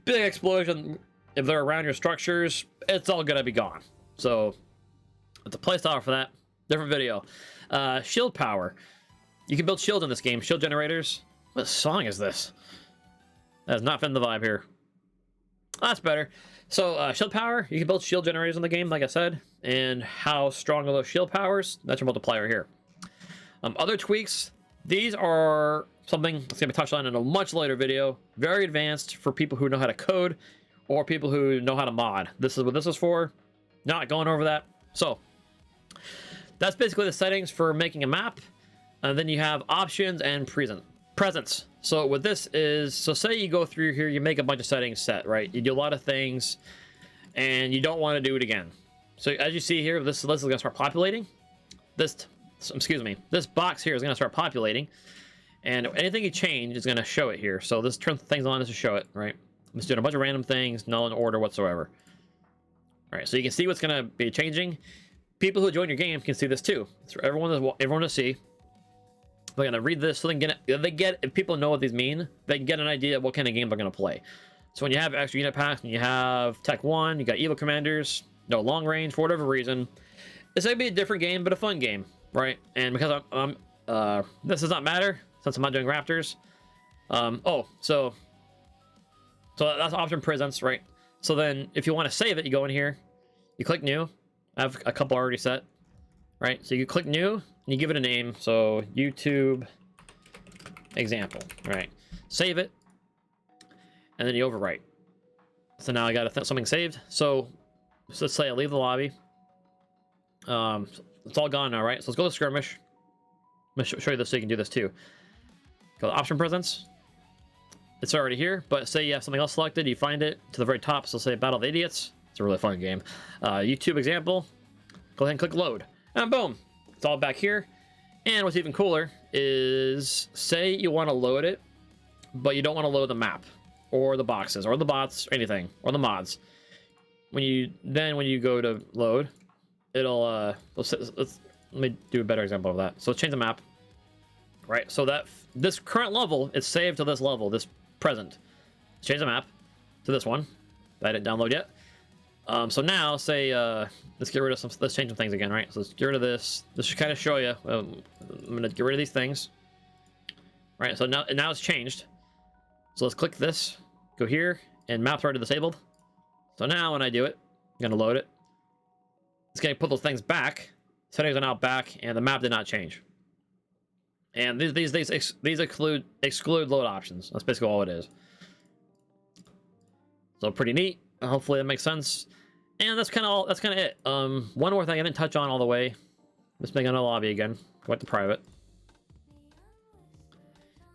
big explosion. If they're around your structures, it's all gonna be gone. So it's a playstyle for that. Different video. Shield power. You can build shields in this game. Shield generators. What song is this? That has not been the vibe here. That's better. So shield power, you can build shield generators in the game, like I said. And how strong are those shield powers? That's your multiplier here. Other tweaks, these are something that's going to be touched on in a much later video. Very advanced for people who know how to code or people who know how to mod. This is what this is for. Not going over that. So that's basically the settings for making a map. And then you have options and presence. So what this is, so say you go through here, you make a bunch of settings set, right? You do a lot of things and you don't want to do it again. So as you see here, this list is going to start populating. This box here is going to start populating, and anything you change is going to show it here. So this turns things on to show it, right? I'm just doing a bunch of random things, no in order whatsoever. All right, so you can see what's going to be changing. People who join your game can see this too. It's for everyone to see. They're going to read this so if people know what these mean, they can get an idea of what kind of game they're going to play. So when you have extra unit packs and you have Tech 1, you got Evil Commanders, no long range for whatever reason, it's going to be a different game, but a fun game. Right, and because this does not matter since I'm not doing Raptors. So that's option presents, right? So then if you want to save it, you go in here, you click new. I have a couple already set, right? So you click new and you give it a name. So YouTube example, right? Save it, and then you overwrite. So now I got something saved. So let's say I leave the lobby. It's all gone now, right? So let's go to Skirmish. I'm gonna show you this so you can do this too. Go to option presence. It's already here, but say you have something else selected, you find it to the very top. So say Battle of the Idiots. It's a really fun game. YouTube example. Go ahead and click load, and boom, it's all back here. And what's even cooler is, say you want to load it, but you don't want to load the map or the boxes or the bots or anything or the mods. When you go to load, it'll let me do a better example of that. So let's change the map, right? So that this current level is saved to this level, this present. Let's change the map to this one that I didn't download yet. So now say let's get rid of let's change some things again, right? So let's get rid of this. This should kind of show you. I'm gonna get rid of these things, right? So now it's changed. So let's click this, go here, and map's already disabled. So now when I do it, I'm gonna load it. It's going to put those things back. Settings are now back, and the map did not change. And these exclude load options. That's basically all it is. So pretty neat. Hopefully that makes sense. And that's kind of it. One more thing I didn't touch on all the way. Let's make another lobby again. Go back to private.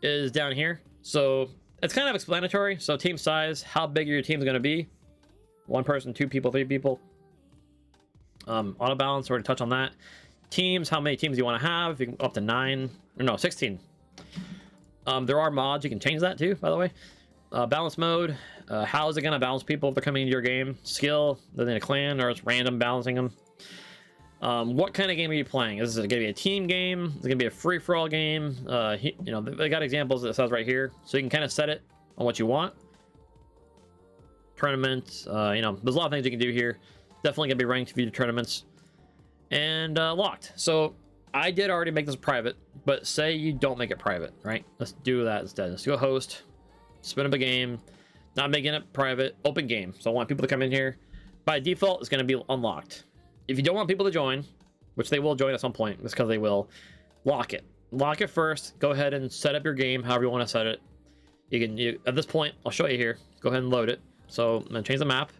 Is down here. So it's kind of explanatory. So team size, how big your team's going to be. 1 person, 2 people, 3 people. Auto balance, already touch on that. Teams, how many teams you want to have. You can go up to 9, or no, 16. There are mods, you can change that too, by the way. Balance mode, how is it going to balance people if they're coming into your game? Skill, then in a clan, or it's random balancing them. What kind of game are you playing? Is it going to be a team game? Is it going to be a free-for-all game? They got examples that says right here, so you can kind of set it on what you want. Tournament, there's a lot of things you can do here. Definitely gonna be ranked if you do tournaments. And locked. So I did already make this private, but say you don't make it private, right? Let's do that instead. Let's go host, spin up a game, not making it private, open game. So I want people to come in here. By default, it's gonna be unlocked. If you don't want people to join, which they will join at some point, just because they will, lock it. Lock it first. Go ahead and set up your game however you want to set it. At this point, I'll show you here. Go ahead and load it. So I'm gonna change the map.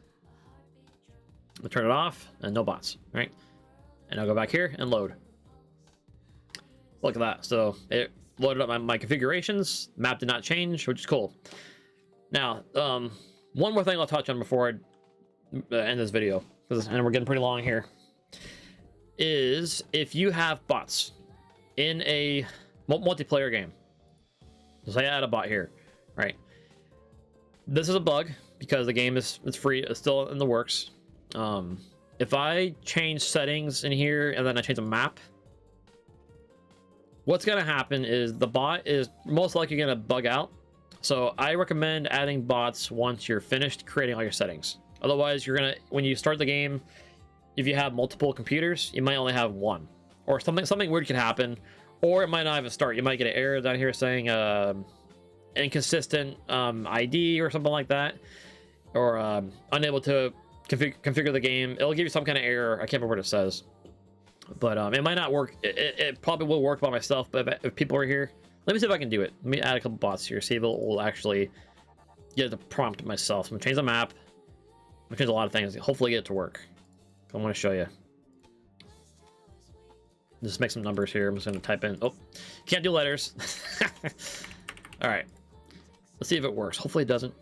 I'll turn it off and no bots, right? And I'll go back here and load. Look at that. So it loaded up my configurations. Map did not change, which is cool. Now, one more thing I'll touch on before I end this video, and we're getting pretty long here, is if you have bots in a multiplayer game. So say I add a bot here, right? This is a bug because the game it's free, it's still in the works. If I change settings in here and then I change the map, what's gonna happen is the bot is most likely gonna bug out. So I recommend adding bots once you're finished creating all your settings. Otherwise, you're gonna, when you start the game, if you have multiple computers, you might only have one, or something weird could happen, or it might not even start. You might get an error down here saying inconsistent ID or something like that, or unable to configure the game. It'll give you some kind of error. I can't remember what it says, but it might not work. It probably will work by myself, but if people are here, let me see if I can do it. Let me add a couple bots here, see if it will actually get the prompt myself. I'm gonna change the map. I'm gonna change a lot of things. Hopefully get it to work. I want to show you. Just make some numbers here. I'm just gonna type in. Oh, can't do letters. All right. Let's see if it works. Hopefully it doesn't.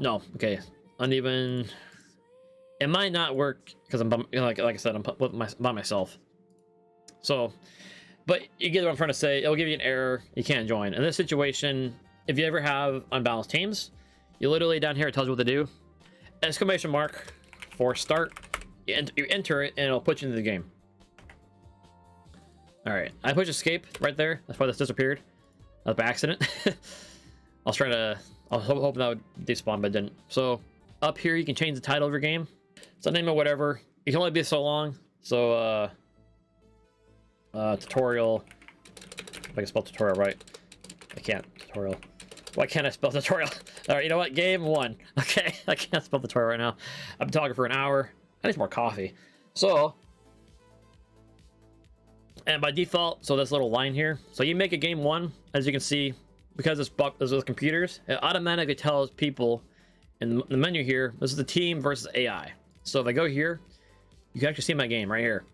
No. Okay. Uneven. It might not work because I'm like I said, I'm by myself. So, but you get what I'm trying to say. It'll give you an error. You can't join. In this situation, if you ever have unbalanced teams, you literally down here it tells you what to do. Exclamation mark for start. You enter it and it'll put you into the game. All right. I pushed escape right there. That's why this disappeared. That was by accident. I was trying to. I was hoping that would despawn, but it didn't. So up here you can change the title of your game. So name it whatever. It can only be so long. So tutorial. If I can spell tutorial right. I can't. Tutorial. Why can't I spell tutorial? All right, you know what? Game 1. Okay, I can't spell tutorial right now. I've been talking for an hour. I need some more coffee. So, and by default, so this little line here. So you make a game 1, as you can see, because it's those computers, it automatically tells people in the menu here, this is the team versus AI. So if I go here, you can actually see my game right here.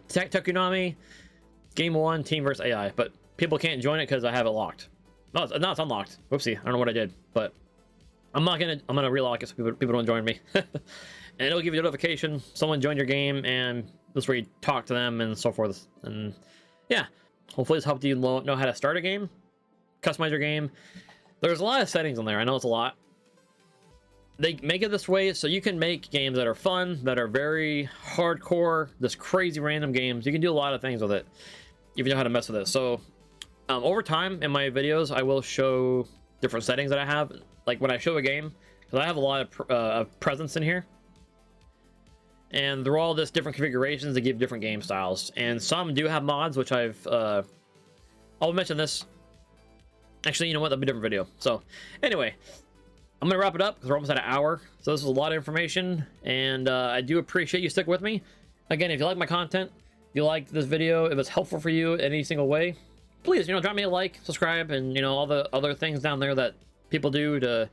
Takunami, game 1, team versus AI. But people can't join it because I have it locked. No, it's unlocked. Whoopsie, I don't know what I did, but I'm gonna relock it so people don't join me. And it'll give you a notification someone joined your game, and this is where you talk to them and so forth. And yeah, hopefully this helped you know how to start a game, customize your game. There's a lot of settings on there. I know it's a lot. They make it this way so you can make games that are fun, that are very hardcore, this crazy random games. You can do a lot of things with it if you know how to mess with it. So over time in my videos, I will show different settings that I have. Like when I show a game, because I have a lot of presence in here. And they're all just different configurations that give different game styles. And some do have mods, which I'll mention this. Actually, you know what? That'll be a different video. So anyway, I'm going to wrap it up because we're almost at an hour. So this is a lot of information. And I do appreciate you sticking with me. Again, if you like my content, if you like this video, if it's helpful for you in any single way, please, drop me a like, subscribe, and, all the other things down there that people do to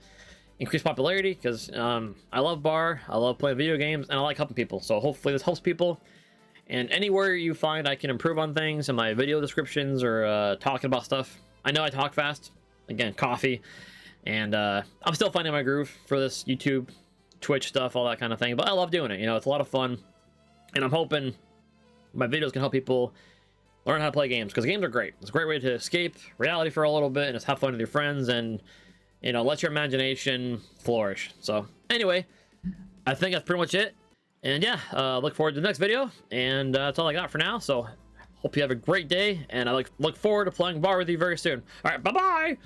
increase popularity, because I love bar, I love playing video games, and I like helping people. So hopefully this helps people. And anywhere you find I can improve on things in my video descriptions or talking about stuff. I know I talk fast. Again, coffee. And I'm still finding my groove for this YouTube, Twitch stuff, all that kind of thing. But I love doing it. It's a lot of fun. And I'm hoping my videos can help people learn how to play games, because games are great. It's a great way to escape reality for a little bit and just have fun with your friends and let your imagination flourish. So anyway, I think that's pretty much it. And yeah, look forward to the next video. And that's all I got for now. So hope you have a great day, and I look forward to playing bar with you very soon. All right, bye-bye.